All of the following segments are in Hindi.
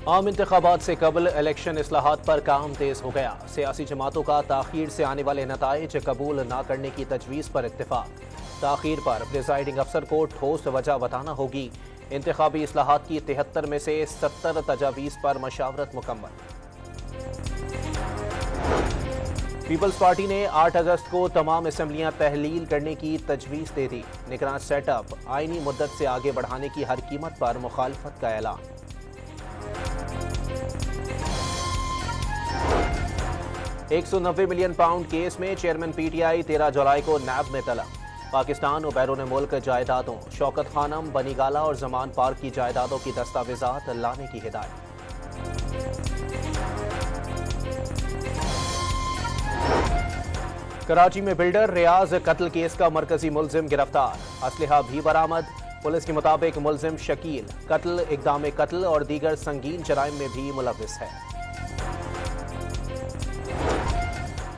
आम इंतखाबात से कबल इलेक्शन इस्लाहात पर काम तेज हो गया। सियासी जमातों का ताखीर से आने वाले नताइज कबूल न करने की तजवीज़ पर इत्तेफाक। ताखीर पर प्रिजाइडिंग अफसर को ठोस वजह बताना होगी। इंतखाबी इस्लाहात की 73 में से 70 तजावीज़ पर मशावरत मुकम्मल। पीपल्स पार्टी ने 8 अगस्त को तमाम असम्बलियां तहलील करने की तजवीज़ दे दी। निगरान सेटअप आईनी मुद्दत से आगे बढ़ाने की हर कीमत पर मुखालफत का ऐलान। £190 मिलियन केस में चेयरमैन पीटीआई 13 जुलाई को नैब में तलब। पाकिस्तान और बैरून मुल्क जायदादों, शौकत खानम, बनीगाला और जमान पार्क की जायदादों की दस्तावेजात लाने की हिदायत। कराची में बिल्डर रियाज कत्ल केस का मरकजी मुलजिम गिरफ्तार। असलहा भी बरामद। पुलिस के मुताबिक मुलजिम शकील कत्ल, इक़दाम कत्ल और दीगर संगीन जराइम में भी मुलव्विस है।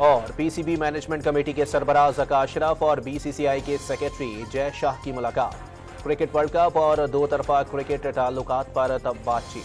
और पीसीबी मैनेजमेंट कमेटी के सरबराह ज़का अशरफ और बीसीसीआई के सेक्रेटरी जय शाह की मुलाकात। क्रिकेट वर्ल्ड कप और दो तरफा क्रिकेट ताल्लुकात पर तब बातचीत।